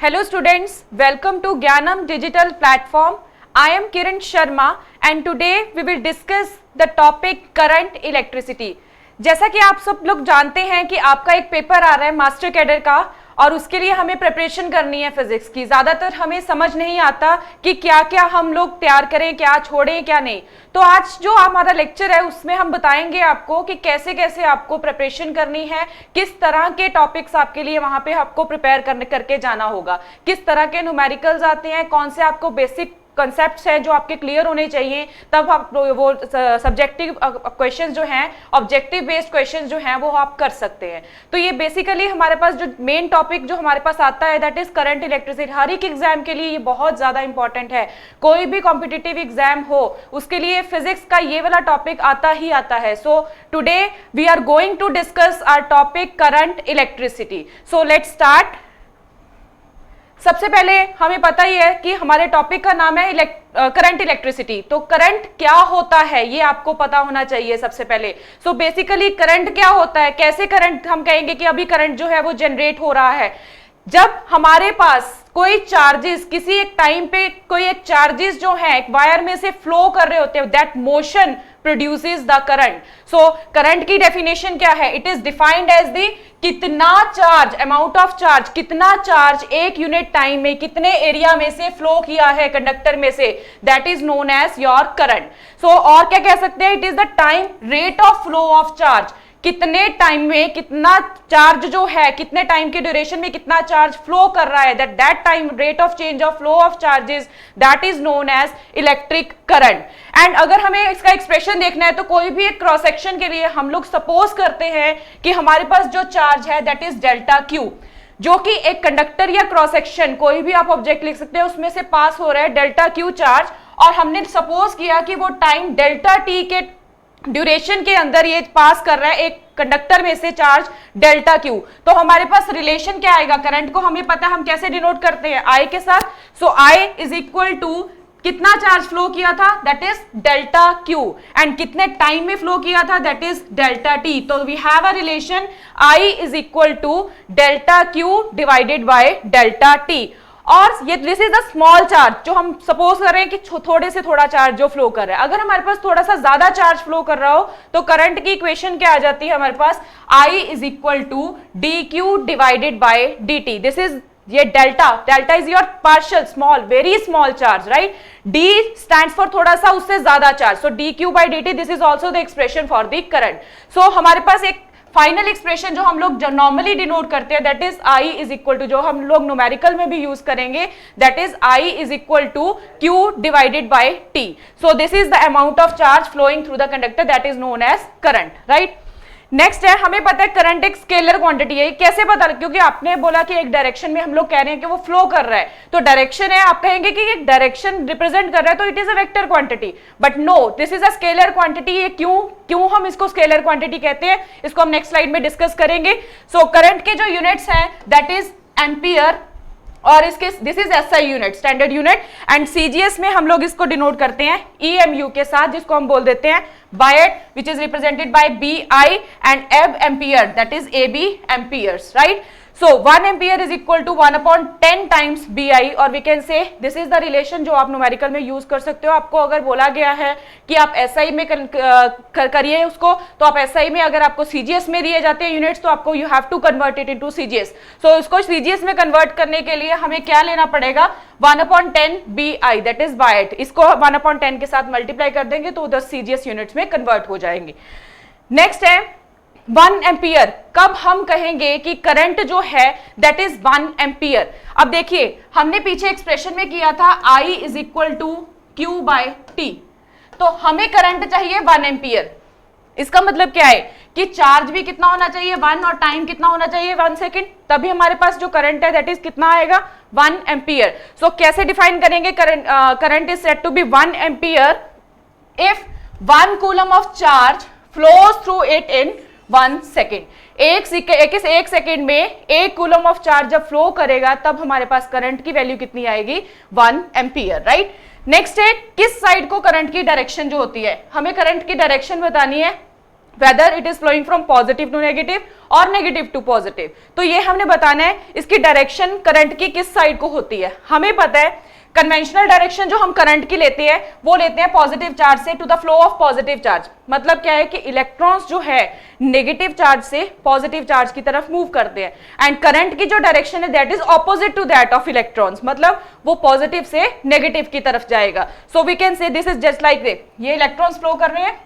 Hello students, welcome to Gyanam Digital Platform. I am Kiran Sharma and today we will discuss the topic current electricity. जैसा कि आप सब लोग जानते हैं कि आपका एक पेपर आ रहा है मास्टर कैडर का और उसके लिए हमें प्रिपरेशन करनी है फिजिक्स की। ज़्यादातर हमें समझ नहीं आता कि क्या क्या हम लोग तैयार करें, क्या छोड़ें, क्या नहीं। तो आज जो हमारा लेक्चर है उसमें हम बताएंगे आपको कि कैसे कैसे आपको प्रिपरेशन करनी है, किस तरह के टॉपिक्स आपके लिए वहां पे आपको प्रिपेयर करके जाना होगा, किस तरह के न्यूमेरिकल्स आते हैं, कौन से आपको बेसिक कॉन्सेप्ट्स हैं जो आपके क्लियर होने चाहिए, तब आप वो सब्जेक्टिव क्वेश्चंस जो हैं, ऑब्जेक्टिव बेस्ड क्वेश्चंस जो हैं वो आप कर सकते हैं। तो ये बेसिकली हमारे पास जो मेन टॉपिक जो हमारे पास आता है दैट इज करंट इलेक्ट्रिसिटी। हर एक एग्जाम के लिए ये बहुत ज्यादा इंपॉर्टेंट है। कोई भी कॉम्पिटिटिव एग्जाम हो उसके लिए फिजिक्स का ये वाला टॉपिक आता ही आता है। So today we are going to discuss our topic current electricity. So let's start. सबसे पहले हमें पता ही है कि हमारे टॉपिक का नाम है करंट इलेक्ट्रिसिटी। तो करंट क्या होता है ये आपको पता होना चाहिए सबसे पहले। सो बेसिकली करंट क्या होता है, कैसे करंट हम कहेंगे कि अभी करंट जो है वो जनरेट हो रहा है। जब हमारे पास कोई चार्जेस किसी एक टाइम पे कोई एक चार्जेस जो है एक वायर में से फ्लो कर रहे होते हैं, that motion produces the current. So current की डेफिनेशन क्या है? It is defined as the कितना चार्ज, अमाउंट ऑफ चार्ज, कितना चार्ज एक यूनिट टाइम में कितने एरिया में से फ्लो किया है कंडक्टर में से, that is known as your current. So और क्या कह सकते हैं? It is the time rate of flow of charge. कितने टाइम में कितना चार्ज जो है, कितने टाइम के ड्यूरेशन में कितना चार्ज फ्लो कर रहा है, that time rate of change of flow of charges, that is known as electric current. And अगर हमें इसका एक्सप्रेशन देखना है तो कोई भी एक क्रॉस सेक्शन के लिए हम लोग सपोज करते हैं कि हमारे पास जो चार्ज है दैट इज डेल्टा क्यू, जो कि एक कंडक्टर या क्रॉस सेक्शन कोई भी आप ऑब्जेक्ट लिख सकते हैं उसमें से पास हो रहा है डेल्टा क्यू चार्ज, और हमने सपोज किया कि वो टाइम डेल्टा टी के ड्यूरेशन के अंदर ये पास कर रहा है एक कंडक्टर में से चार्ज डेल्टा क्यू। तो हमारे पास रिलेशन क्या आएगा? करंट को हमें पता है हम कैसे डिनोट करते हैं, आई के साथ। So I is equal to कितना चार्ज फ्लो किया था, that is delta Q, and कितने टाइम में फ्लो किया था, दैट इज डेल्टा टी। तो we have a relation I is equal to delta Q divided by delta T. और ये this is the small charge जो हम सपोज कर रहे हैं कि थोड़े से थोड़ा चार्ज जो फ्लो कर रहा है। अगर हमारे पास थोड़ा सा ज्यादा चार्ज फ्लो कर रहा हो तो करंट की इक्वेशन क्या आ जाती है हमारे पास? I is equal to d q divided by d t. This is ये delta is your partial small very small charge, right. D stands for थोड़ा सा उससे ज्यादा charge, so d q by d t, this is also the expression for the current. So हमारे पास एक final expression जो हम लोग नॉर्मली डिनोट करते हैं that is I is equal to, जो हम लोग न्यूमेरिकल में भी यूज करेंगे, that is I is equal to Q divided by T. So this is the amount of charge flowing through the conductor, that is known as current, right. Next है, हमें पता है करंट एक scalar quantity है। कैसे पता? क्योंकि आपने बोला कि एक डायरेक्शन में हम लोग कह रहे हैं कि वो फ्लो कर रहा है, तो डायरेक्शन है, आप कहेंगे कि एक डायरेक्शन रिप्रेजेंट कर रहा है तो it is a vector quantity, but no, this is a scalar quantity. ये क्यों हम इसको स्केलर क्वांटिटी कहते हैं इसको हम नेक्स्ट स्लाइड में डिस्कस करेंगे। सो करंट के जो यूनिट्स हैं दैट इज एम्पियर, और इसके this is SI unit, standard unit, and CGS में हम लोग इसको डिनोट करते हैं ईएमयू के साथ, जिसको हम बोल देते हैं Biot, which is represented by B I, and ab ampere that is ab amperes, right. So 1 ampere is equal to 1/10 times BI, और we can say this is the relation जो आप न्यूमेरिकल में यूज कर सकते हो। आपको अगर बोला गया है कि आप SI में करिए उसको, तो आप SI में, अगर आपको CGS में दिए जाते हैं यूनिट्स तो आपको you have to convert it into CGS। So इसको CGS में कन्वर्ट करने के लिए हमें क्या लेना पड़ेगा? 1/10 BI दैट इज बायट, इसको 1/10 के साथ मल्टीप्लाई कर देंगे तो 10 CGS यूनिट्स में कन्वर्ट हो जाएंगे। नेक्स्ट है 1 एम्पियर। कब हम कहेंगे कि करंट जो है दैट इज 1 एम्पियर? अब देखिए हमने पीछे एक्सप्रेशन में किया था I is equal to Q by T, तो हमें करंट चाहिए 1 एम्पियर। इसका मतलब क्या है कि चार्ज भी कितना होना चाहिए 1, और टाइम कितना होना चाहिए 1 सेकेंड, तभी हमारे पास जो करंट है दैट इज कितना आएगा 1 एम्पियर। सो कैसे डिफाइन करेंगे? Current is said to be 1 ampere if 1 coulomb of charge flows through it in 1 second. एक सेकेंड में 1 कूलम ऑफ चार्ज जब फ्लो करेगा तब हमारे पास करंट की वैल्यू कितनी आएगी? 1 एम्पियर, राइट। नेक्स्ट है किस साइड को करंट की डायरेक्शन जो होती है, हमें करंट की डायरेक्शन बतानी है। Whether it is flowing from positive to negative और नेगेटिव टू पॉजिटिव। तो ये हमने बताना है इसकी डायरेक्शन करंट की किस साइड को होती है। हमें पता है कन्वेंशनल डायरेक्शन जो हम करंट की लेते हैं वो लेते हैं पॉजिटिव चार्ज से to the flow of positive charge. मतलब क्या है कि इलेक्ट्रॉन्स जो है नेगेटिव चार्ज से पॉजिटिव चार्ज की तरफ मूव करते हैं, एंड करंट की जो डायरेक्शन है that is opposite to that of electrons, मतलब वो पॉजिटिव से नेगेटिव की तरफ जाएगा। So we can say this is just like this, ये इलेक्ट्रॉन्स फ्लो कर रहे हैं,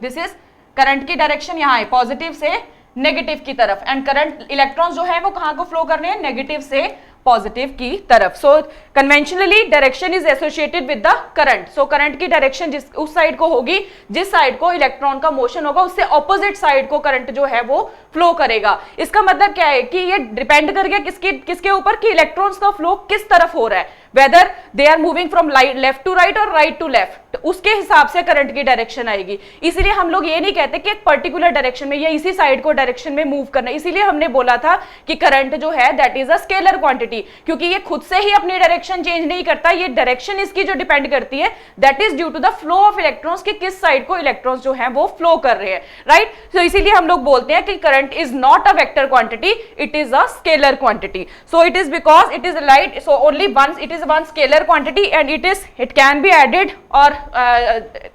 दिस इज करंट की डायरेक्शन यहाँ है पॉजिटिव से नेगेटिव की तरफ, एंड करंट इलेक्ट्रॉन्स जो है वो कहां को फ्लो कर रहे हैं, नेगेटिव से पॉजिटिव की तरफ। So conventionally direction is associated with the current. So current की डायरेक्शन जिस उस साइड को होगी जिस साइड को इलेक्ट्रॉन का मोशन होगा, उससे ऑपोजिट साइड को करंट जो है वो फ्लो करेगा। इसका मतलब क्या है कि ये डिपेंड कर गया किसके ऊपर कि इलेक्ट्रॉन्स का फ्लो किस तरफ हो रहा है, whether they are moving from left to right और राइट टू लेफ्ट, उसके हिसाब से करंट की डायरेक्शन आएगी। इसीलिए हम लोग ये नहीं कहते कि एक पर्टिकुलर डायरेक्शन में या इसी साइड को डायरेक्शन में मूव करना। इसीलिए हमने बोला था कि करंट जो है that is a scalar quantity, क्योंकि ये खुद से ही अपनी डायरेक्शन चेंज नहीं करता, ये डायरेक्शन इसकी जो डिपेंड करती है that is due to the flow of electrons कि किस साइड को इलेक्ट्रॉन्स जो है वो फ्लो कर रहे हैं, राइट। तो इसीलिए हम लोग बोलते हैं कि current is not a vector quantity, it is a scalar quantity. So it is because it is light, so only once it is one scalar quantity and it can be added, और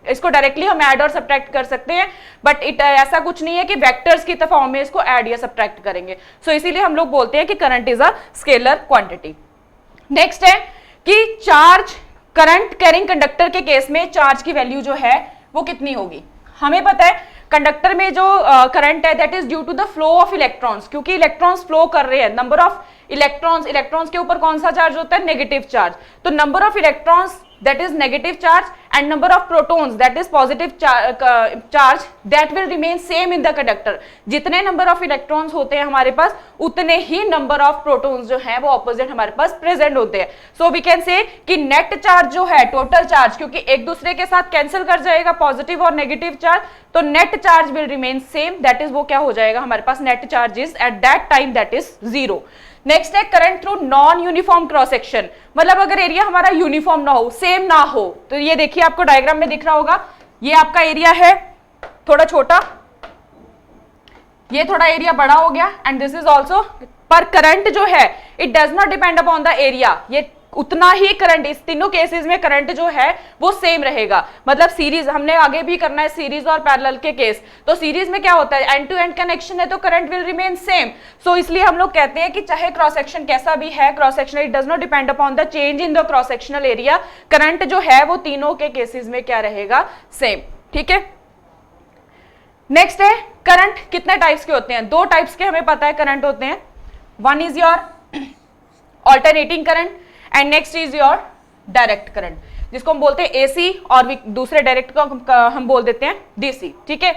इसको directly हम add और subtract कर सकते हैं, but ऐसा कुछ नहीं है कि वेक्टर्स की फॉर्म में इसको ऐड या सब्ट्रैक्ट करेंगे। सो इसीलिए हम लोग बोलते हैं कि current is a scalar quantity. Next है कि चार्ज, करंट कैरिंग कंडक्टर के केस में चार्ज की वैल्यू जो है वो कितनी होगी। हमें पता है कंडक्टर में जो करंट है that is due to the flow of electrons, क्योंकि इलेक्ट्रॉन्स फ्लो कर रहे हैं, नंबर ऑफ इलेक्ट्रॉन्स के ऊपर कौन सा चार्ज होता है, नेगेटिव चार्ज। तो number of electrons that is negative charge and number of protons that is positive charge that will remain same in the conductor। जितने number of electrons होते हैं हमारे पास उतने ही number of protons जो हैं वो opposite हमारे पास present होते हैं। So we can say कि net charge जो है total charge, क्योंकि एक दूसरे के साथ cancel कर जाएगा positive और negative charge, तो net charge will remain same, that is वो क्या हो जाएगा हमारे पास, net charge is at that time that is 0। Next है current through non uniform cross section, मतलब अगर एरिया हमारा यूनिफॉर्म ना हो, सेम ना हो, तो ये देखिए आपको डायग्राम में दिख रहा होगा, ये आपका एरिया है थोड़ा छोटा, ये थोड़ा एरिया बड़ा हो गया, एंड दिस इज ऑल्सो, पर करंट जो है it does not depend upon the area, ये उतना ही करंट, इस तीनों केसेस में करंट जो है वो सेम रहेगा। मतलब सीरीज हमने आगे भी करना है, सीरीज और पैरेलल के केस, तो सीरीज में क्या होता है, एंड टू एंड कनेक्शन है तो करंट विल रिमेन सेम। सो इसलिए हम लोग कहते हैं कि चाहे क्रॉस सेक्शन कैसा भी है, cross section it does not depend upon the change in the cross sectional area, current जो है वो तीनों के केसेस में क्या रहेगा, सेम। ठीक है, नेक्स्ट है करंट कितने टाइप्स के होते हैं, दो टाइप्स के हमें पता है करंट होते हैं, one is your alternating current and next is your direct current, जिसको हम बोलते हैं एसी, और दूसरे डायरेक्ट को हम बोल देते हैं डीसी। ठीक है,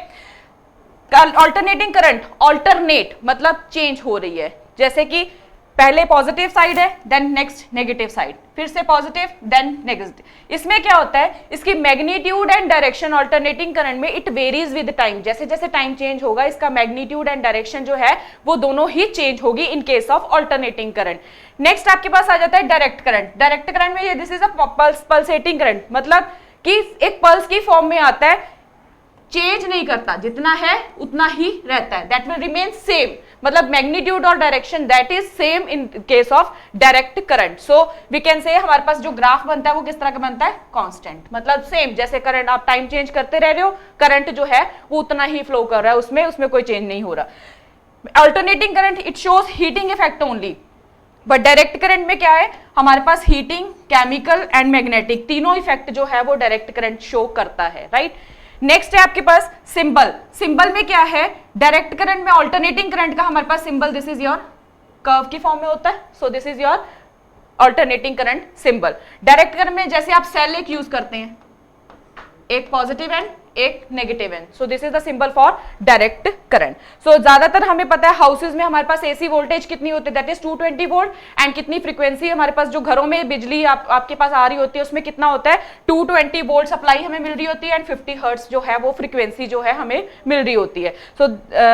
ऑल्टरनेटिंग करंट, ऑल्टरनेट मतलब चेंज हो रही है, जैसे कि पहले पॉजिटिव साइड है देन नेक्स्ट नेगेटिव साइड, फिर से पॉजिटिव देन नेगेटिव। इसमें क्या होता है, इसकी magnitude and direction alternating current में इट वेरीज विद टाइम, जैसे जैसे टाइम चेंज होगा इसका मैग्नीट्यूड एंड डायरेक्शन जो है वो दोनों ही चेंज होगी इन case of alternating current. Next आपके पास आ जाता है डायरेक्ट करंट। डायरेक्ट करंट में ये this is a pulsating current, मतलब कि एक पल्स की फॉर्म में आता है, चेंज नहीं करता, जितना है उतना ही रहता है, दैट विल रिमेन सेम, मतलब मैग्नीट्यूड और direction that is same in case of direct current. So we can say हमारे पास जो ग्राफ बनता है वो किस तरह का बनता है, कांस्टेंट, मतलब सेम, जैसे करंट आप टाइम चेंज करते रह रहे हो, करंट जो है वो उतना ही फ्लो कर रहा है, उसमें कोई चेंज नहीं हो रहा। Alternating current it shows heating effect only, but direct current में क्या है, हमारे पास हीटिंग, केमिकल एंड मैग्नेटिक तीनों इफेक्ट जो है वो डायरेक्ट करंट शो करता है, राइट। नेक्स्ट है आपके पास सिंबल। सिंबल में क्या है, डायरेक्ट करंट में ऑल्टरनेटिंग करंट का हमारे पास symbol this is your curve की फॉर्म में होता है, so this is your alternating current symbol. Direct current में जैसे आप सेल एक यूज करते हैं, एक पॉजिटिव एंड एक negative end, so this is the symbol for direct current. So ज्यादातर हमें पता है हाउसेज में हमारे पास एसी वोल्टेज कितनी होती है, दैट इज 220 वोल्ट, एंड कितनी फ्रीक्वेंसी हमारे पास जो घरों में बिजली आपके पास आ रही होती है उसमें कितना होता है, 220 वोल्ट सप्लाई हमें मिल रही होती है, एंड 50 हर्ट्ज जो है वो फ्रीक्वेंसी जो है हमें मिल रही होती है। सो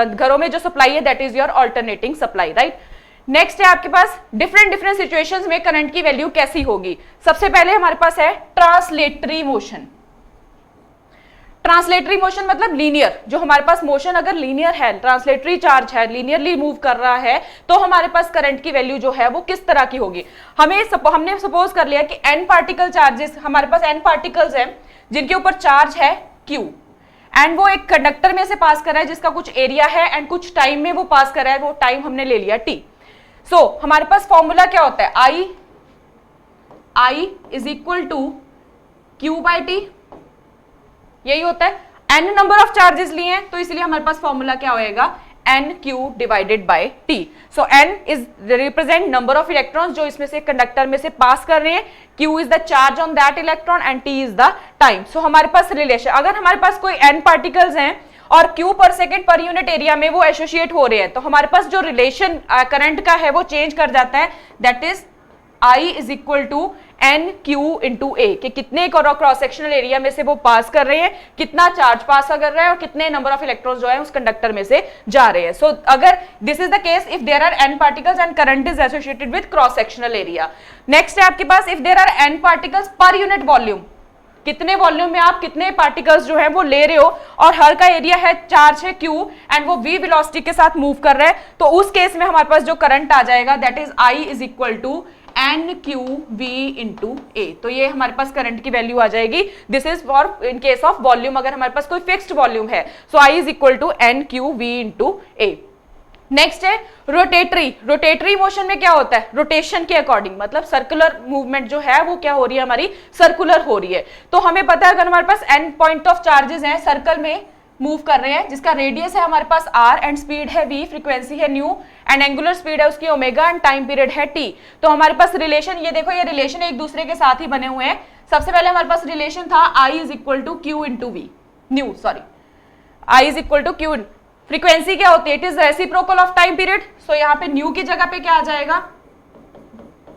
घरों में जो सप्लाई है that is your alternating supply, right. Next है आपके पास डिफरेंट सिचुएशंस में करंट की वैल्यू कैसी होगी। सबसे पहले हमारे पास है ट्रांसलेटरी मोशन। ट्रांसलेटरी मोशन मतलब लीनियर, जो हमारे पास मोशन अगर लीनियर है, ट्रांसलेटरी चार्ज है, लीनियरली मूव कर रहा है, तो हमारे पास करंट की वैल्यू जो है वो किस तरह की होगी। हमने सपोज कर लिया कि n पार्टिकल चार्जेस, हमारे पास n पार्टिकल्स हैं जिनके ऊपर चार्ज है q, एंड वो एक कंडक्टर में से पास कर रहा है जिसका कुछ एरिया है एंड कुछ टाइम में वो पास कर रहा है, वो टाइम हमने ले लिया t। सो हमारे पास फॉर्मूला क्या होता है, I is equal to q by T, यही होता है। n नंबर ऑफ चार्जेस लिए हैं तो इसलिए हमारे पास फॉर्मूला क्या होएगा, nq divided by t। So n is represent number of electrons जो इसमें से कंडक्टर में से पास कर रहे हैं, q is the charge on that electron and t is the time. So हमारे पास रिलेशन, अगर हमारे पास कोई n पार्टिकल्स हैं और q पर सेकेंड पर यूनिट एरिया में वो एसोसिएट हो रहे हैं, तो हमारे पास जो रिलेशन करंट का है वो चेंज कर जाता है, that is I is equal to n q into A, कि कितने क्रॉस सेक्शनल एरिया में से वो पास कर रहे हैं, कितना चार्ज पास कर रहा है और कितने नंबर ऑफ इलेक्ट्रॉन्स जो है उस कंडक्टर में से जा रहे हैं। सो अगर this is the case if there are n particles and current is associated with cross sectional area. Next है आपके पास if there are n particles per unit volume, कितने वॉल्यूम में आप कितने पार्टिकल्स जो है वो ले रहे हो और हर का एरिया है, चार्ज है q एंड वो v वेलोसिटी के साथ मूव कर रहा है, तो उस केस में हमारे पास जो करंट आ जाएगा that is I is equal to n q v into A. तो ये हमारे पास करंट की वैल्यू आ जाएगी। This is for in case of volume, अगर हमारे पास कोई फिक्स्ड वॉल्यूम है, so I is equal to n q v into A. Next है रोटेटरी मोशन में क्या होता है, रोटेशन के अकॉर्डिंग, मतलब सर्कुलर मूवमेंट जो है वो क्या हो रही है, हमारी सर्कुलर हो रही है। तो हमें पता है अगर हमारे पास n पॉइंट ऑफ चार्जेस हैं, सर्कल में मूव कर रहे हैं, जिसका रेडियस है हमारे पास r एंड स्पीड है v, फ्रीक्वेंसी है न्यू एंड एंगुलर स्पीड है उसकी ओमेगा एंड टाइम पीरियड है t। तो हमारे पास रिलेशन, ये देखो ये रिलेशन एक दूसरे के साथ ही बने हुए हैं। सबसे पहले हमारे पास रिलेशन था I is equal to q into v, nu sorry I is equal to q. Frequency क्या होती है, it is reciprocal of time period, so यहाँ पे न्यू की जगह पे क्या आ जाएगा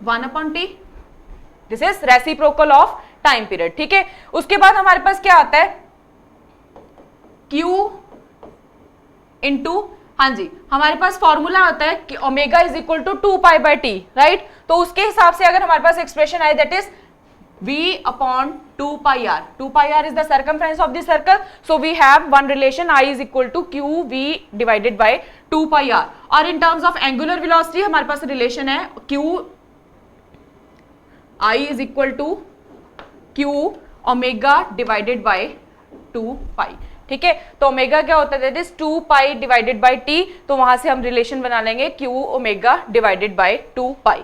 1/t, this is reciprocal of time period. ठीक है, उसके बाद हमारे पास क्या आता है Q इंटू, हाँ जी हमारे पास फॉर्मूला होता है कि omega is equal to 2π/t, right. तो उसके हिसाब से अगर हमारे पास एक्सप्रेशन आए that is v upon 2πr, 2πr is the circumference of the circle, so we have one relation I is equal to qv divided by 2πr। और in terms of angular velocity हमारे पास relation है q I is equal to q omega divided by 2π। ठीक है, तो omega क्या होता है, that is 2π divided by t, तो वहां से हम रिलेशन बना लेंगे q omega divided by 2π।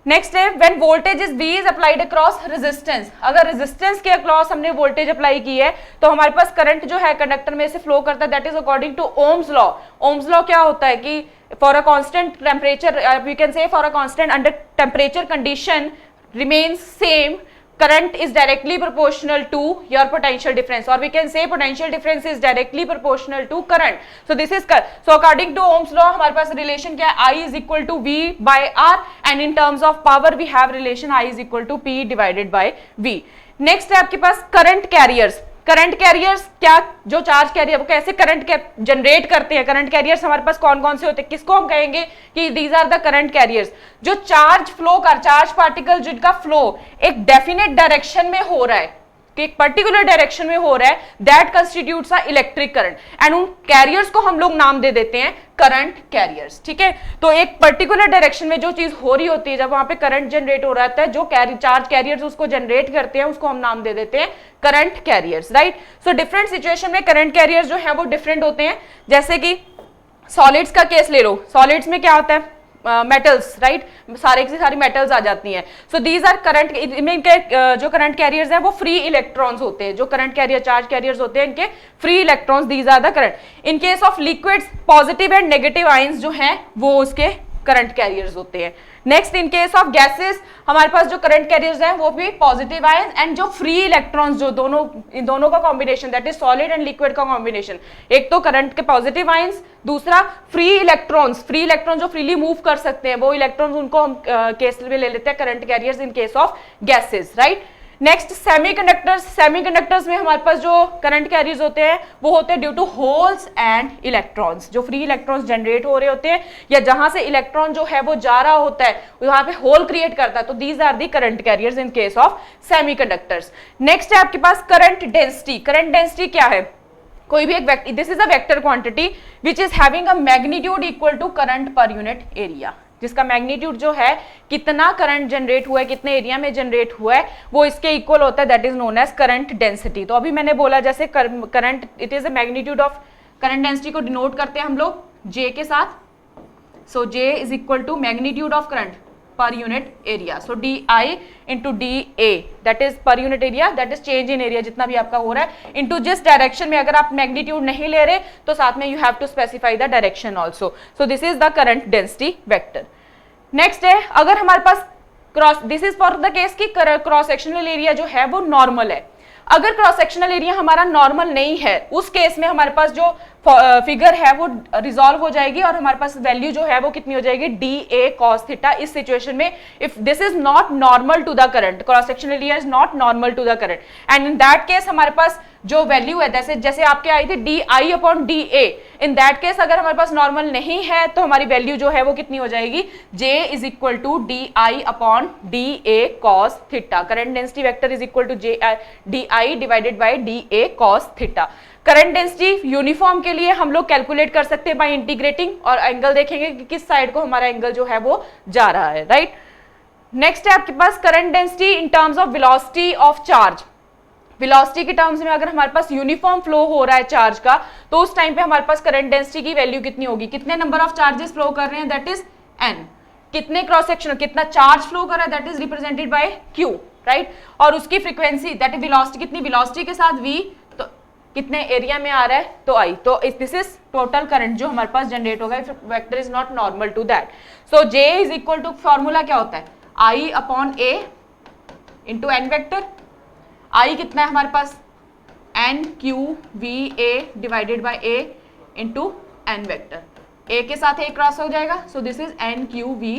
Next है when voltage is v is applied across resistance, अगर रेजिस्टेंस के अक्रॉस हमने वोल्टेज अप्लाई की है तो हमारे पास करंट जो है कंडक्टर में से फ्लो करता है, that is according to Ohm's law. Ohm's law क्या होता है कि for a constant temperature, we can say for a constant under temperature condition remains same, current is directly proportional to your potential difference, or we can say potential difference is directly proportional to current. So this is so according to Ohm's law हमारे पास relation क्या है, I is equal to V by R, and in terms of power we have relation I is equal to P divided by V. Next है आपके पास current carriers। Current carriers क्या, जो charge carrier वो कैसे current generate करते हैं, current carriers हमारे पास कौन कौन से होते हैं, किसको हम कहेंगे कि these are the current carriers, जो चार्ज फ्लो कर, चार्ज पार्टिकल जिनका फ्लो एक डेफिनेट डायरेक्शन में हो रहा है, कि एक पर्टिकुलर डायरेक्शन में हो रहा है, that constitutes a electric current, and उन कैरियर्स को हम लोग नाम दे देते हैं करंट कैरियर्स। ठीक है, तो एक पर्टिकुलर डायरेक्शन में जो चीज हो रही होती है, जब वहां पे करंट जनरेट हो रहा होता है, जो चार्ज कैरियर्स उसको जनरेट करते हैं उसको हम नाम दे देते हैं current carriers, right. So different situation में करंट कैरियर्स जो है वो डिफरेंट होते हैं। जैसे कि सॉलिड्स का केस ले लो, सॉलिड्स में क्या होता है, मेटल्स, राइट, सारे की सारी मेटल्स आ जाती हैं। सो दीज आर करंट, इनके जो करंट कैरियर्स हैं वो फ्री इलेक्ट्रॉन्स होते हैं, जो करंट कैरियर चार्ज कैरियर्स होते हैं इनके free electrons, these are the current. In case of liquids positive and negative ions जो हैं वो उसके करंट कैरियर्स होते हैं। Next in case of gases हमारे पास जो करंट कैरियर्स हैं वो भी पॉजिटिव आयंस एंड जो फ्री इलेक्ट्रॉन्स, जो दोनों, इन दोनों का combination, that is solid and liquid का कॉम्बिनेशन, एक तो करंट के पॉजिटिव आयंस, दूसरा फ्री इलेक्ट्रॉन्स, फ्री इलेक्ट्रॉन जो फ्रीली मूव कर सकते हैं वो इलेक्ट्रॉन्स, उनको हम केस में ले लेते हैं current carriers in case of gases, right. Next semiconductors, semiconductors में हमारे पास जो करंट कैरियर्स होते हैं वो होते हैं due to holes and electrons, जो फ्री इलेक्ट्रॉन्स जनरेट हो रहे होते हैं या जहां से इलेक्ट्रॉन जो है वो जा रहा होता है वहां पे होल क्रिएट करता है, तो these are the current carriers in case of semiconductors. Next है आपके पास करंट डेंसिटी। करंट डेंसिटी क्या है? कोई भी एक this is a vector quantity which is having a magnitude equal to current per unit area, जिसका मैग्नीट्यूड जो है कितना करंट जनरेट हुआ है, कितने एरिया में जनरेट हुआ है, वो इसके इक्वल होता है, that is known as current density. तो अभी मैंने बोला जैसे current, it is a magnitude of current density को डिनोट करते हैं हम लोग J के साथ, so J is equal to magnitude of current per unit area, so DI into DA, that is per unit area, that is change in area जितना भी आपका हो रहा है, इंटू जिस डायरेक्शन में, अगर आप मैग्नीट्यूड नहीं ले रहे तो साथ में you have to specify the direction also, so this is the current density vector. Next है, अगर हमारे पास cross, this is for the case की क्रॉस सेक्शनल एरिया जो है वो नॉर्मल है। अगर क्रॉस सेक्शनल एरिया हमारा नॉर्मल नहीं है, उस केस में हमारे पास जो फिगर है वो रिजॉल्व हो जाएगी और हमारे पास वैल्यू जो है वो कितनी हो जाएगी, DA cos थीटा। इस सिचुएशन में if this is not normal to the current, cross sectional area is not normal to the current, and in that case हमारे पास जो वैल्यू है, जैसे आपके आई थी DI upon DA, in that case अगर हमारे पास नॉर्मल नहीं है तो हमारी वैल्यू जो है वो कितनी हो जाएगी, J is equal to DI upon DA cos theta. Current density vector is equal to DI divided by DA cos theta. Current density uniform के लिए हम लोग कैलकुलेट कर सकते हैं बाय इंटीग्रेटिंग, और एंगल देखेंगे कि किस साइड को हमारा एंगल जो है वो जा रहा है, राइट। नेक्स्ट है आपके पास current density in terms of velocity of charge. Velocity के टर्म्स में अगर हमारे पास यूनिफॉर्म फ्लो हो रहा है चार्ज का, तो उस टाइम पे हमारे पास करंट डेंसिटी की वैल्यू कितनी होगी, कितने नंबर ऑफ चार्जेस फ्लो कर रहे हैं, दैट इज N, कितने क्रॉस सेक्शन, कितना चार्ज फ्लो कर रहा है, that is represented bye Q, right, और उसकी फ्रीक्वेंसी दैट इज वेलोसिटी, कितनी वेलोसिटी के साथ V, तो कितने एरिया में आ रहा है, तो I, तो दिस इज टोटल करंट जो हमारे पास जनरेट होगा, vector is not normal to that, so J is equal to, formula क्या होता है, I upon A into N vector. I कितना है हमारे पास, NQVA divided by A into N vector, A के साथ A क्रॉस हो जाएगा, so this is NQV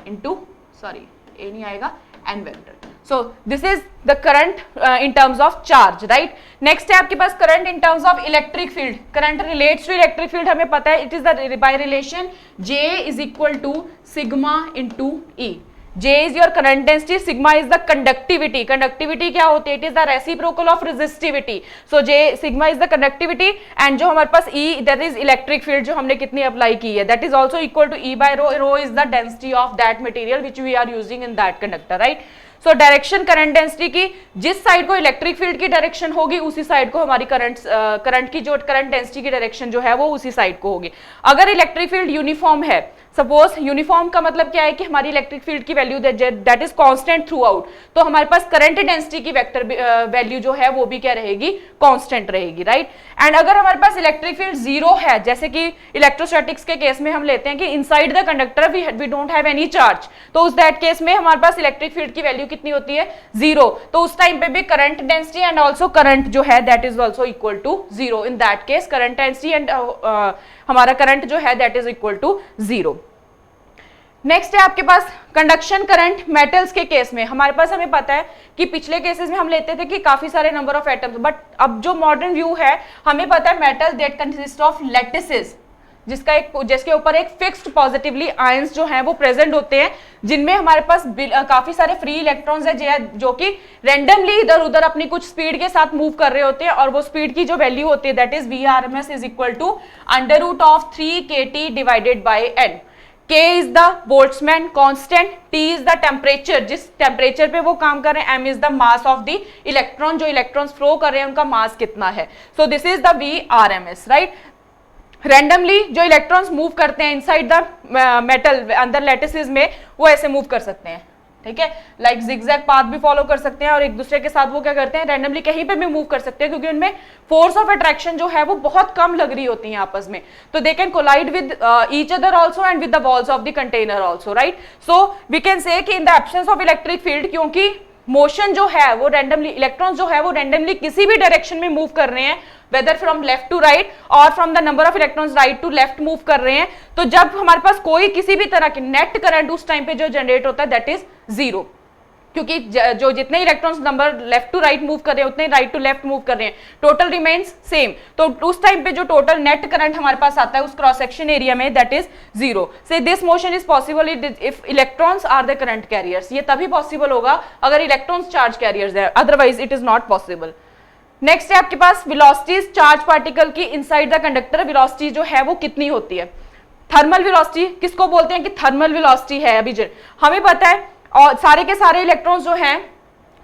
into, sorry A नहीं आएगा, N vector. So this is the current in terms of charge, right. Next है आपके पास current in terms of electric field. Current relates to electric field, हमें पता है it is the by relation J is equal to sigma into E। J is your current density, sigma is the conductivity. Conductivity क्या होती है? It is the reciprocal of resistivity. So J, sigma is the conductivity, and जो हमारे पास E, that is electric field जो हमने कितनी apply की है, that is also equal to E by rho. Rho is the density of that material which we are using in that conductor, right? So direction current density की, जिस side को electric field की direction होगी उसी side को हमारी current की जो करंट डेंसिटी की डायरेक्शन जो है वो उसी साइड को होगी। अगर इलेक्ट्रिक फील्ड यूनिफॉर्म है, सपोज यूनिफॉर्म का मतलब क्या है कि हमारी इलेक्ट्रिक फील्ड की value that is constant through out, तो हमारे पास करंट डेंसिटी की वेक्टर वैल्यू जो है वो भी क्या रहेगी, कांस्टेंट रहेगी, राइट। एंड अगर हमारे पास इलेक्ट्रिक फील्ड जीरो है, जैसे कि इलेक्ट्रोस्टैटिक्स के केस में हम लेते हैं कि inside the conductor we don't have any charge, तो उस दैट केस में हमारे पास इलेक्ट्रिक फील्ड की वैल्यू कितनी होती है, जीरो, तो उस टाइम पे भी current density and also current जो है that is also equal to zero. In that case current density and हमारा करंट जो है that is equal to zero. Next है आपके पास कंडक्शन करंट मेटल्स के केस में, हमारे पास हमें पता है कि पिछले केसेस में हम लेते थे कि काफी सारे नंबर ऑफ एटम्स, बट अब जो मॉडर्न व्यू है हमें पता है metal that consist of lattices, जिसके ऊपर एक फिक्स्ड पॉजिटिवली आयंस जो हैं वो प्रेजेंट होते हैं, जिनमें हमारे पास काफी सारे फ्री इलेक्ट्रॉन्स हैं जो कि रैंडमली इधर उधर अपनी कुछ स्पीड के साथ मूव कर रहे होते हैं, और वो स्पीड की जो वैल्यू होती है that is VRMS is equal to under root of 3kT divided by n। K is the Boltzmann constant, T is the temperature, जिस टेम्परेचर पे वो काम कर रहे हैं, M is the mass of the electron, जो इलेक्ट्रॉन्स फ्लो कर रहे हैं उनका मास कितना है, so this is the VRMS, right. Randomly जो इलेक्ट्रॉन्स मूव करते हैं इनसाइड द मेटल अंदर लैटिसेस में, वो ऐसे मूव कर सकते हैं, ठीक है, लाइक जिगजैग पाथ भी फॉलो कर सकते हैं, और एक दूसरे के साथ वो क्या करते हैं, रैंडमली कहीं पे भी मूव कर सकते हैं, क्योंकि उनमें फोर्स ऑफ अट्रैक्शन जो है वो बहुत कम लग रही होती है आपस में, तो they can collide with each other also and with the walls of the container also, right. So we can say कि in the absence of electric field, क्योंकि मोशन जो है वो रैंडमली, इलेक्ट्रॉन्स जो है वो रैंडमली किसी भी डायरेक्शन में मूव कर रहे हैं, whether from left to right और from the number of electrons right to left move कर रहे हैं, तो जब हमारे पास कोई किसी भी तरह की नेट करंट उस टाइम पे जो जनरेट होता है दैट इज जीरो, क्योंकि जो जितने electrons number left to right move कर रहे हैं उतने राइट टू लेफ्ट मूव कर रहे हैं, टोटल रिमेन्स सेम। तो उस टाइम पे जो टोटल नेट करंट हमारे पास आता है उस क्रॉस सेक्शन एरिया में that is 0। So this motion is possible if electrons are the current carriers. ये तभी पॉसिबल होगा अगर इलेक्ट्रॉन्स चार्ज कैरियर्स है, otherwise it is not possible. Next है आपके पास वेलोसिटीज चार्ज पार्टिकल की इनसाइड द कंडक्टर। वेलोसिटी जो है वो कितनी होती है? थर्मल वेलोसिटी किसको बोलते हैं कि थर्मल वेलोसिटी है अभी जो हमें पता है। और सारे के सारे इलेक्ट्रॉन्स जो हैं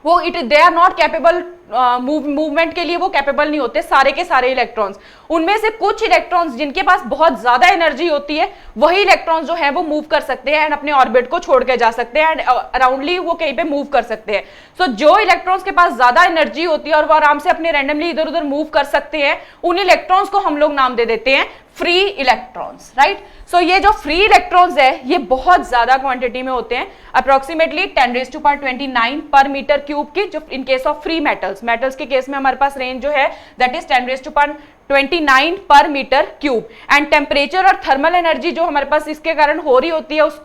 वो they are not capable movement के लिए, वो कैपेबल नहीं होते सारे के सारे इलेक्ट्रॉन्स। उनमें से कुछ इलेक्ट्रॉन्स जिनके पास बहुत ज्यादा एनर्जी होती है वही इलेक्ट्रॉन्स जो है वो मूव कर सकते हैं एंड अपने ऑर्बिट को छोड़ के जा सकते हैं एंड अराउंडली वो कहीं पे मूव कर सकते हैं। सो जो इलेक्ट्रॉन्स के पास ज्यादा एनर्जी होती है और वो आराम से अपने रैंडमली इधर उधर मूव कर सकते हैं, उन इलेक्ट्रॉन्स को हम लोग नाम दे देते हैं फ्री इलेक्ट्रॉन्स, राइट। सो ये जो फ्री इलेक्ट्रॉन्स है ये बहुत ज्यादा क्वांटिटी में होते हैं, अप्रोक्सीमेटली 10⁻29 पर मीटर क्यूब की, जो इन केस ऑफ फ्री मेटल्स के केस में हमारे पास रेंज जो है दैट इज 10⁻29 पर मीटर क्यूब। एंड टेम्परेचर और थर्मल एनर्जी जो हमारे पास इसके कारण हो रही होती है, उस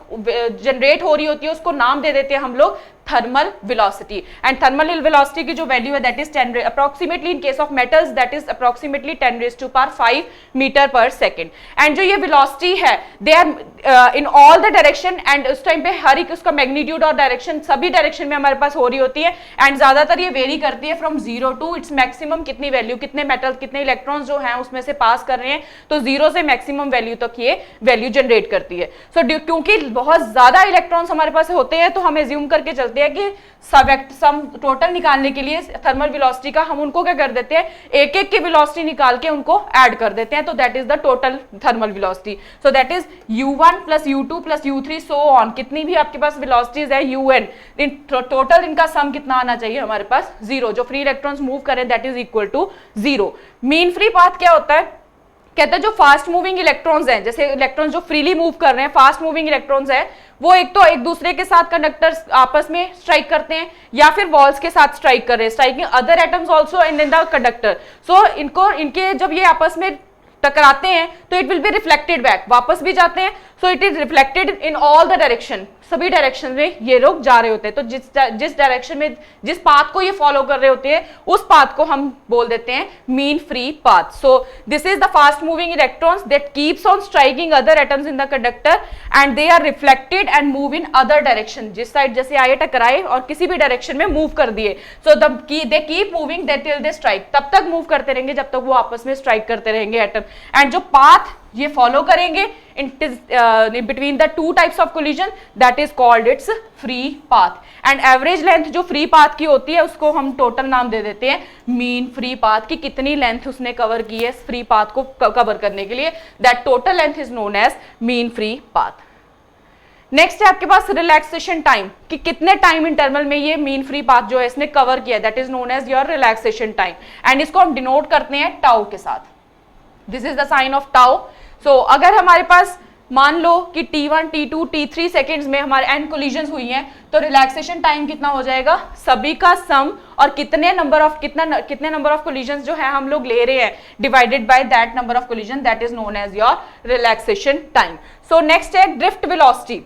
जनरेट हो रही होती है, उसको नाम दे देते हैं हम लोग thermal velocity. And thermal velocity की जो वैल्यू है that is 10 approximately in case of metals that is approximately 10⁻5 meter per second. And जो ये वेलोसिटी है they are in all the direction and उस टाइम पे हर एक उसका मैग्नीट्यूड और डायरेक्शन सभी डायरेक्शन में हमारे पास हो रही होती है। एंड ज्यादातर ये वेरी करती है फ्रॉम 0 टू इट्स मैक्सिमम कितनी वैल्यू, कितने मेटल कितने इलेक्ट्रॉन्स जो हैं उसमें से पास कर रहे हैं, तो 0 से मैक्सिमम वैल्यू तक ये वैल्यू जनरेट करती है। सो क्योंकि बहुत ज्यादा इलेक्ट्रॉन्स हमारे पास होते हैं तो हम एज्यूम करके चलते हैं कि सम टोटल निकालने के लिए थर्मल वेलोसिटी का हम उनको क्या कर देते हैं, एक एक की वेलोसिटी निकाल के उनको ऐड कर देते हैं, तो that is the total thermal velocity. So that is u1 plus u2 plus u3 so on, कितनी भी आपके पास वेलोसिटीज है un, टोटल इनका सम कितना आना चाहिए हमारे पास 0। जो फ्री इलेक्ट्रॉन्स मूव करें that is equal to 0। Mean free path क्या होता है? कहते हैं जो फास्ट मूविंग इलेक्ट्रॉन्स हैं, जैसे इलेक्ट्रॉन्स जो फ्रीली मूव कर रहे हैं, फास्ट मूविंग इलेक्ट्रॉन्स हैं, वो एक तो एक दूसरे के साथ कंडक्टर्स आपस में स्ट्राइक करते हैं या फिर वॉल्स के साथ स्ट्राइक कर रहे हैं, striking other atoms also in the conductor. So इनके जब ये आपस में टकराते हैं तो it will be reflected back, वापस भी जाते हैं। So it is reflected in all the direction, सभी डायरेक्शन में ये लोग जा रहे होते हैं। तो जिस डायरेक्शन में जिस पाथ को ये फॉलो कर रहे होते हैं उस पाथ को हम बोल देते हैं mean free path. So this is the fast moving electrons that keeps on striking other atoms in the conductor and they are reflected and move in other direction, जिस साइड जैसे आए टकराए और किसी भी डायरेक्शन में मूव कर दिए। So they keep moving that till they strike, तब तक मूव करते रहेंगे जब तक वो आपस में स्ट्राइक करते रहेंगे एटम। एंड जो पाथ ये फॉलो करेंगे in between the two types of collision that is called its free path. And average length जो फ्री पाथ की होती है उसको हम टोटल नाम दे देते हैं मीन फ्री पाथ की, कितनी लेंथ उसने कवर की है फ्री पाथ को कवर करने के लिए, that total length is known as mean free path. Next है आपके पास रिलैक्सेशन टाइम, कि कितने टाइम इंटरवल में ये मीन फ्री पाथ जो है इसने कवर किया, that is known as your relaxation time. And इसको हम डिनोट करते हैं टाउ के साथ, this is the sign of tau. So अगर हमारे पास मान लो कि t1, t2, t3 सेकेंड्स में हमारे एंड कोलिजन्स हुई हैं तो रिलैक्सेशन टाइम कितना हो जाएगा, सभी का सम और कितने नंबर ऑफ कोलिजन्स जो है हम लोग ले रहे हैं divided by that number of collision, that is known as your relaxation time. So next है ड्रिफ्ट वेलोसिटी,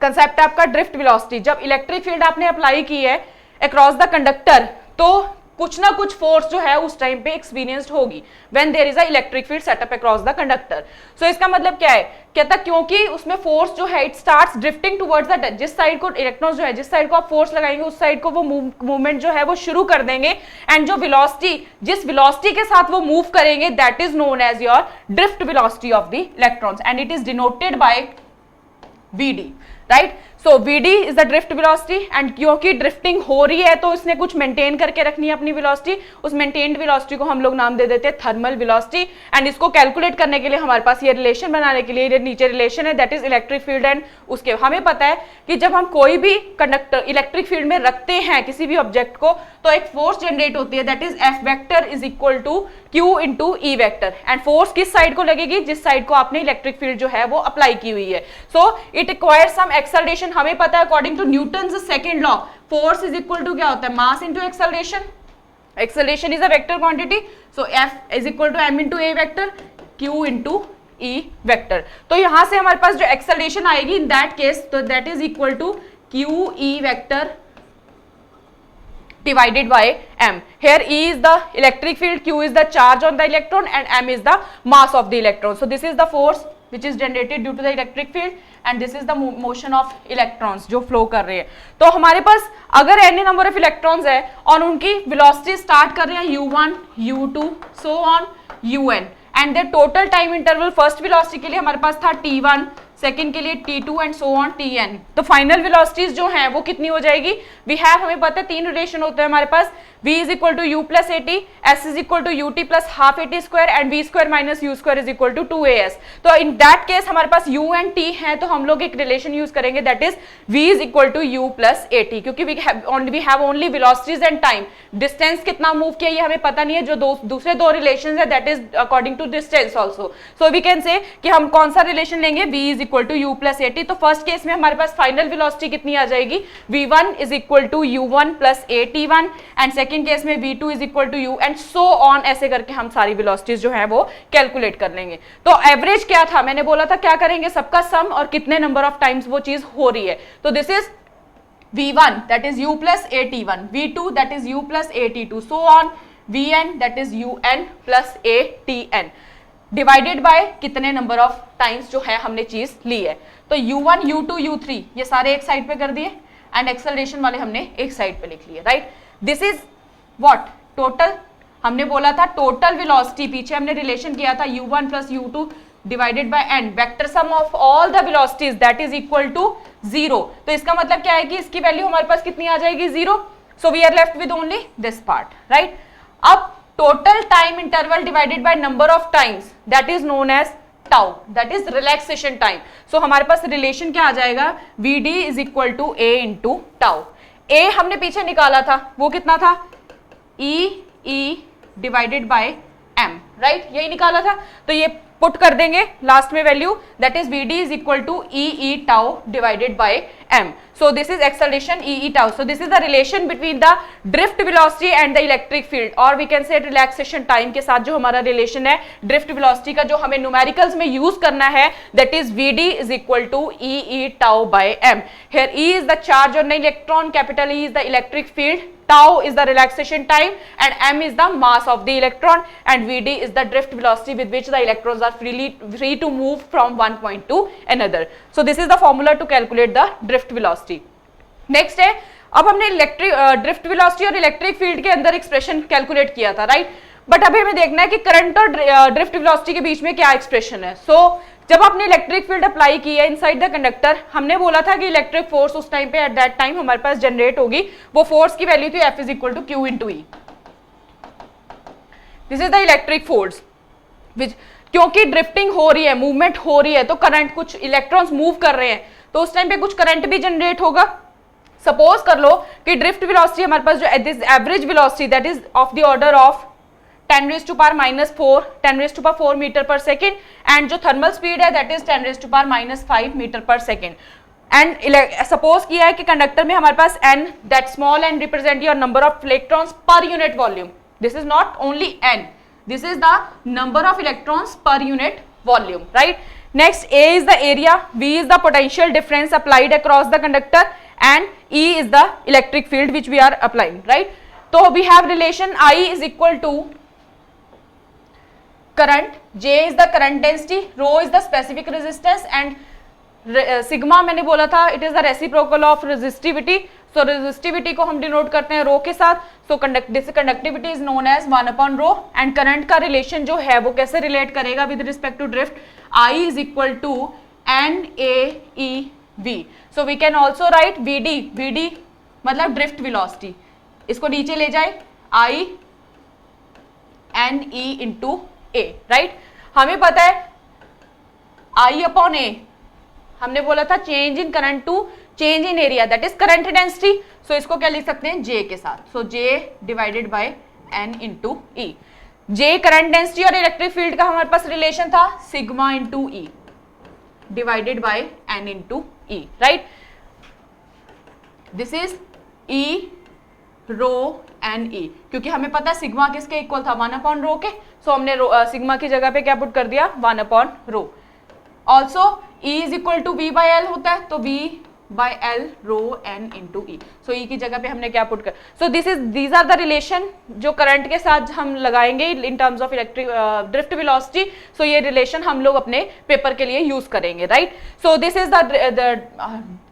कंसेप्ट आपका ड्रिफ्ट वेलोसिटी। जब इलेक्ट्रिक फील्ड आपने अप्लाई की है अक्रॉस द कंडक्टर तो कुछ ना कुछ फोर्स जो है उस टाइम पे एक्सपीरियंस्ड होगी when there is a electric field setup across the conductor. So इसका मतलब क्या है, कहता क्योंकि उसमें फोर्स जो है it starts drifting towards the, जिस साइड को इलेक्ट्रॉन्स जो है जिस साइड को आप फोर्स लगाएंगे उस साइड को वो मूवमेंट जो है वो शुरू कर देंगे। एंड जो वेलोसिटी जिस वेलोसिटी के साथ वो मूव करेंगे that is known as your drift velocity of the electrons and it is denoted by Vd, right. So Vd is the drift velocity and क्योंकि ड्रिफ्टिंग हो रही है तो इसने कुछ मेंटेन करके रखनी है अपनी वेलोसिटी, उस मेंटेन्ड वेलोसिटी को हम लोग नाम दे देते हैं थर्मल वेलोसिटी। एंड इसको कैलकुलेट करने के लिए हमारे पास ये रिलेशन बनाने के लिए नीचे रिलेशन है that is electric field and उसके हमें पता है कि जब हम कोई भी कंडक्टर इलेक्ट्रिक फील्ड में रखते हैं किसी भी ऑब्जेक्ट को तो एक फोर्स जनरेट होती है that is F vector is equal to Q into E vector. And force किस साइड को लगेगी, जिस साइड को आपने इलेक्ट्रिक फील्ड जो है वो अप्लाई की हुई है। So it requires some acceleration, हमें पता है according to Newton's second law force is equal to क्या होता है, mass into acceleration. Acceleration is a vector quantity, so F is equal to m into a vector, Q into E vector. तो यहां से हमारे पास जो एक्सेलरेशन आएगी इन दैट केस तो that is equal to Q E vector divided by m. Here E is the electric field, Q is the charge on the electron and m is the mass of the electron. So this is the force which is generated due to the electric field and this is the motion of electrons जो flow कर रहे हैं. तो हमारे पास अगर any number of electrons है और उनकी velocity start कर रहे हैं u1, u2, so on un and their total time interval first velocity के लिए हमारे पास था t1, सेकेंड के लिए t2 and so on tn. तो फाइनल वेलोसिटीज जो हैं वो कितनी हो जाएगी? वी हैव, हमें पता है तीन रिलेशन होते हैं हमारे पास, v is equal to u plus at, s is equal to ut plus half at square and v square minus u square is equal to 2as. तो इन दैट केस हमारे पास u एंड t है तो हम लोग एक relation use करेंगे that is v is equal to u plus at, क्योंकि we have only velocities and time. Distance कितना मूव किया ये हमें पता नहीं है, जो दूसरे दो रिलेशन है that is according to distance also. So we can say कि हम कौन सा रिलेशन लेंगे, v is equal to u plus at. तो फर्स्ट केस में हमारे पास फाइनल वेलोसिटी कितनी आ जाएगी, v1 is equal to u1 plus at1 and second case में v2 is equal to u and so on. ऐसे करके हम सारी वेलोसिटीज जो है वो कैलकुलेट कर लेंगे. तो एवरेज क्या था, मैंने बोला था क्या करेंगे, सबका सम और कितने नंबर ऑफ टाइम्स वो चीज हो रही है. तो this is v1 that is u plus at1, v2 that is u plus at2, so on vn that is un plus atn divided by कितने नंबर ऑफ टाइम्स जो है हमने चीज ली है. तो u1, u2, u3 ये सारे एक साइड पे कर दिए एंड एक्सेलरेशन वाले हमने एक साइड पे लिख लिए, right. This is what total, हमने बोला था टोटल वेलोसिटी, पीछे हमने रिलेशन किया था u1 plus u2 divided by n, vector sum of all the velocities that is equal to 0. तो इसका मतलब क्या है कि इसकी वैल्यू हमारे पास कितनी आ जाएगी, 0. So we are left with only this part, right. अब total time interval divided by number of times that is known as tau, that is relaxation time. So हमारे पास रिलेशन क्या आ जाएगा, vd is equal to a into tau. a हमने पीछे निकाला था वो कितना था, e divided by m, right, यही निकाला था. तो ये पुट कर देंगे लास्ट में value that is vd is equal to e tau divided by m. So this is acceleration e tau. So this is the relation between the drift velocity and the electric field, और we can say relaxation time के साथ जो हमारा relation है drift velocity का जो हमें numericals में यूज करना है that is vd is equal to e tau by m. Here e is the charge on the electron, capital E is the electric field, tau is the relaxation time and m is the mass of the electron and vd is the drift velocity with which the electrons are free to move from one point to another. So this is the formula to calculate the drift velocity. Next है, अब हमने electric drift velocity और electric field के अंदर expression calculate किया था, right. But अभी हमें देखना है कि करंट और ड्रिफ्ट वेलोसिटी के बीच में क्या एक्सप्रेशन है. सो जब आपने इलेक्ट्रिक फील्ड अप्लाई की है इनसाइड द कंडक्टर, हमने बोला था कि इलेक्ट्रिक फोर्स उस टाइम पे एट दैट टाइम हमारे पास जनरेट होगी, वो फोर्स की वैल्यू थी F is equal to Q into E. This is the electric force which, क्योंकि ड्रिफ्टिंग हो रही है, मूवमेंट हो रही है, तो करंट, कुछ इलेक्ट्रॉन्स मूव कर रहे हैं तो उस टाइम पे कुछ करंट भी जनरेट होगा. सपोज कर लो कि ड्रिफ्ट वेलोसिटी हमारे पास जो this average velocity that is of the order of 10 raised to power minus 4, 10 raised to power 4 metre per second and जो थर्मल स्पीड है that is 10 raised to power minus 5 metre per second. And suppose किया है कि conductor में हमारे पास n, that small n represent your number of electrons per unit volume. This is not only n, this is the number of electrons per unit volume, right. Next a is the area, v is the potential difference applied across the conductor and e is the electric field which we are applying, right. तो we have relation I is equal to current, J is the current density, rho is the specific resistance and sigma मैंने बोला था it is the reciprocal of resistivity. So resistivity को हम denote करते हैं रो के साथ. So this conductivity is known as 1 upon rho and current का रिलेशन जो है वो कैसे रिलेट करेगा with respect to drift, I is equal to NAEV. So we can also write VD मतलब drift velocity, इसको नीचे ले जाए I NE into A, right. हमें पता है I अपॉन A, हमने बोला था change in current to change in area that is current density. So इसको क्या लिख सकते हैं, J के साथ. So J divided by N into E. J current density और इलेक्ट्रिक फील्ड का हमारे पास रिलेशन था sigma into E divided by N into E, right. This is E rho n e, क्योंकि हमें पता है सिग्मा किसके इक्वल था, 1 अपॉन रो के. सो हमने सिग्मा की जगह पे क्या पुट कर दिया, 1 upon row. Also E is equal to V by L होता है, तो V by L row n into e. So e की जगह पे हमने क्या पुट कर, so these are the relation जो करंट के साथ हम लगाएंगे in terms of electric drift velocity. So ये रिलेशन हम लोग अपने पेपर के लिए यूज करेंगे, right. So this is the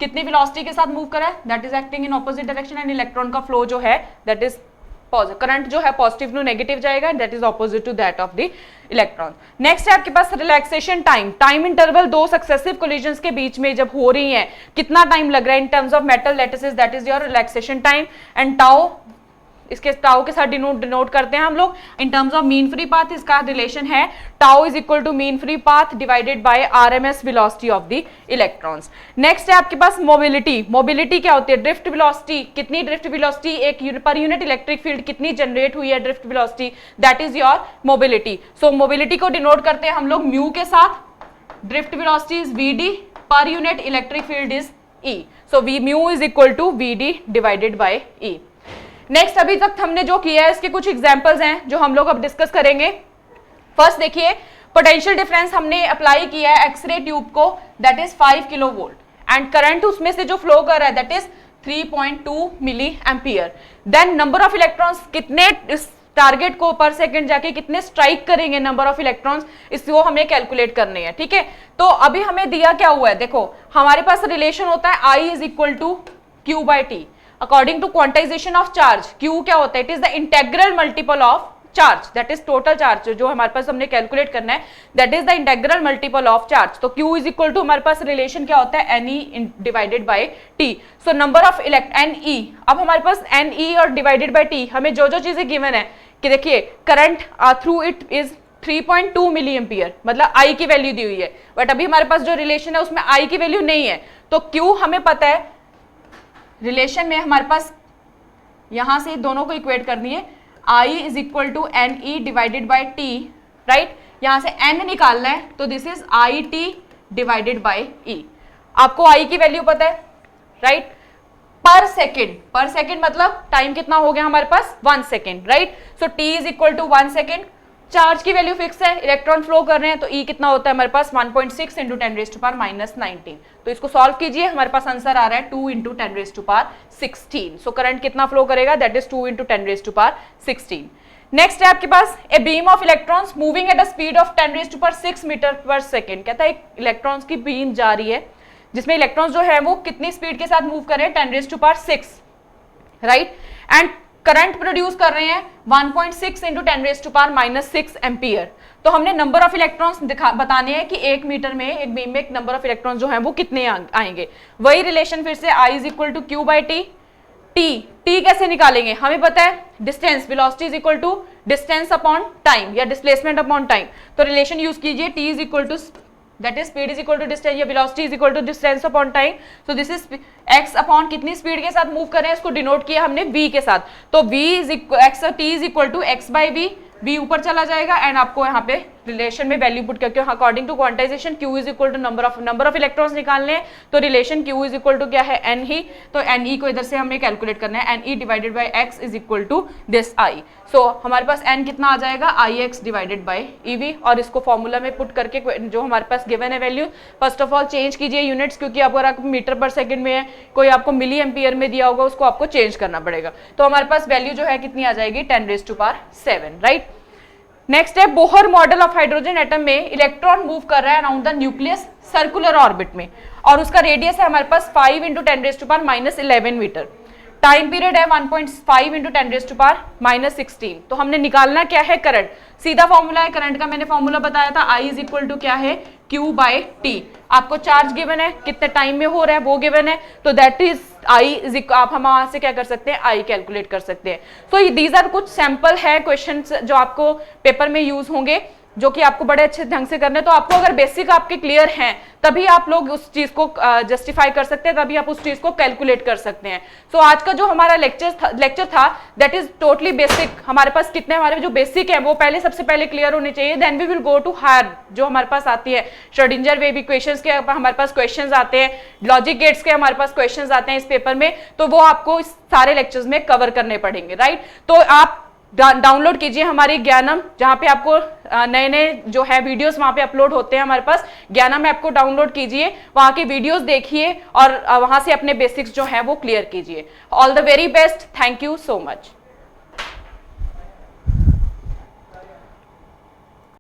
कितनी वेलोसिटी के साथ मूव करा है, that is acting in opposite direction, and electron का फ्लो जो है दैट इज करंट जो है पॉजिटिव टू नेगेटिव जाएगा, that is opposite to that of the electron. Next है आपके पास रिलैक्सेशन टाइम। टाइम इंटरवल दो सक्सेसिव कोलिजन्स के बीच में जब हो रही है, कितना टाइम लग रहा है in terms of metal lattices, that is your relaxation time. And tau, इसके टाउ के साथ डिनोट करते हैं हम लोग in terms of mean free path. इसका रिलेशन है tau is equal to mean free path divided by RMS velocity of the electrons. Next है आपके पास मोबिलिटी। मोबिलिटी क्या होती है, ड्रिफ्ट वेलोसिटी, कितनी ड्रिफ्ट वेलोसिटी एक पर यूनिट इलेक्ट्रिक फील्ड कितनी जनरेट हुई है drift velocity, that is your mobility. So mobility को डिनोट करते हैं हम लोग म्यू के साथ। Drift velocity is vd, per unit electric field is E. So we mu is equal to vd divided by E. Next अभी तक हमने जो किया है इसके कुछ एग्जांपल्स हैं जो हम लोग अब डिस्कस करेंगे। फर्स्ट देखिए, पोटेंशियल डिफरेंस हमने अप्लाई किया है एक्सरे ट्यूब को, that is 5 kilo volt, and current उसमें से जो फ्लो कर रहा है that is 3.2 milli ampere. Then number of electrons, कितने इस टारगेट को पर सेकंड जाके कितने स्ट्राइक करेंगे नंबर ऑफ इलेक्ट्रॉन्स, इसको हमें कैलकुलेट करने हैं, ठीक है। तो अभी हमें दिया क्या हुआ है, देखो हमारे पास रिलेशन होता है I is equal to Q by T according to quantization of charge. Q क्या होता है, it is the integral multiple of charge, that is total charge जो हमारे पास हमने कैलकुलेट करना है, that is the integral multiple of charge. तो Q इज इक्वल टू हमारे पास रिलेशन क्या होता है Ne divided by T। So number of Ne, अब हमारे पास Ne और डिवाइडेड बाय T, हमें जो जो चीजें गिवन है कि देखिए current through it is 3.2 milli ampere, मतलब I की वैल्यू दी हुई है, बट अभी हमारे पास जो रिलेशन है उसमें I की वैल्यू नहीं है। तो Q हमें पता है, रिलेशन में हमारे पास यहां से दोनों को इक्वेट करनी है, I is equal to Ne divided by T, right. यहां से N निकालना है, तो this is IT divided by E। आपको I की वैल्यू पता है, राइट, पर सेकेंड मतलब टाइम कितना हो गया हमारे पास 1 second, right. So T is equal to 1 second. Charge की वैल्यू फिक्स है, इलेक्ट्रॉन फ्लो कर रहे हैं, तो E कितना होता है हमारे पास 1.6 into 10 raise to power minus 19। तो इसको सॉल्व कीजिए, हमारे पास आंसर आ रहा है 2 into 10 raise to power 16। So current कितना फ्लो करेगा, that is 2 into 10 raise to power 16। Next है आपके पास a beam of electrons moving at a speed of 10 raise to power 6 metre per second. कहता है एक इलेक्ट्रॉन्स की बीम जा रही है जिसमें इलेक्ट्रॉन्स जो है वो कितनी स्पीड के साथ मूव कर रहे हैं, 10 raise to power 6, right. And current produce कर रहे हैं 1.6 into 10 raise to power minus 6 ampere. तो हमने नंबर ऑफ इलेक्ट्रॉन्स बताने हैं कि एक मीटर में, एक बीम में नंबर ऑफ इलेक्ट्रॉन्स जो हैं वो कितने आएंगे। वही रिलेशन फिर से I is equal to Q by T. T कैसे निकालेंगे, हमें पता है distance, velocity is equal to distance upon time या डिस्प्लेसमेंट अपॉन टाइम। तो रिलेशन यूज कीजिए, T is equal to that is speed is equal to distance या velocity is equal to distance upon time. So this is X upon कितनी speed के साथ move कर रहे हैं, इसको डिनोट किया हमने v के साथ। तो v is x, t is equal to x by v, v ऊपर चला जाएगा एंड आपको यहाँ पे रिलेशन में वैल्यू पुट करके according to quantization q is equal to number of electrons निकालने हैं। तो relation q is equal to क्या है, n ही। तो ne को इधर से हमें कैलकुलेट करना है, ne divided by x is equal to this i। सो हमारे पास n कितना आ जाएगा, ix डिवाइडेड बाई ev। और इसको फॉर्मूला में पुट करके जो हमारे पास गिवन है value, first of all change कीजिए यूनिट्स, क्योंकि अगर आप मीटर पर सेकंड में है, कोई आपको मिली एम्पियर में दिया होगा, उसको आपको चेंज करना पड़ेगा। तो हमारे पास वैल्यू जो है कितनी आ जाएगी, 10 raise to power 7, right. Next है Bohr model of hydrogen atom में इलेक्ट्रॉन मूव कर रहा है around the nucleus circular orbit में, और उसका रेडियस है हमारे पास 5 into 10 raise to power minus 11 metre. Time period है 1.5 into 10 raise to power minus 16। तो हमने निकालना क्या है, करंट। सीधा फॉर्मूला है करंट का, मैंने फॉर्मूला बताया था, I इज इक्वल टू क्या है, Q बाई टी। आपको चार्ज गिवन है, कितने टाइम में हो रहा है वो गिवन है, तो दैट इज I इज, आप हम वहां से क्या कर सकते हैं, I कैलकुलेट कर सकते हैं। सो दीज आर कुछ सैंपल है क्वेश्चंस जो आपको पेपर में यूज होंगे, जो कि आपको बड़े अच्छे ढंग से करने। तो आपको अगर बेसिक आपके क्लियर हैं तभी आप लोग उस चीज को जस्टिफाई कर सकते हैं, तभी आप उस चीज को कैलकुलेट कर सकते हैं। सो आज का जो हमारा लेक्चर था दैट इज टोटली बेसिक। हमारे पास कितने हमारे जो बेसिक है वो पहले सबसे पहले क्लियर होने चाहिए, then we will go to higher. जो हमारे पास आती है श्रोडिंगर वेव इक्वेशंस के हमारे पास क्वेश्चंस आते हैं, लॉजिक गेट्स के हमारे पास क्वेश्चंस आते हैं इस पेपर में, तो वो आपको इस सारे लेक्चर्स में कवर करने पड़ेंगे, राइट। तो आप डाउनलोड कीजिए हमारी ज्ञानम, जहाँ पे आपको नए नए जो है वीडियोस वहाँ पे अपलोड होते हैं हमारे पास। ज्ञानम ऐप को डाउनलोड कीजिए, वहाँ के वीडियोस देखिए और वहाँ से अपने बेसिक्स जो है वो क्लियर कीजिए। All the very best, thank you so much.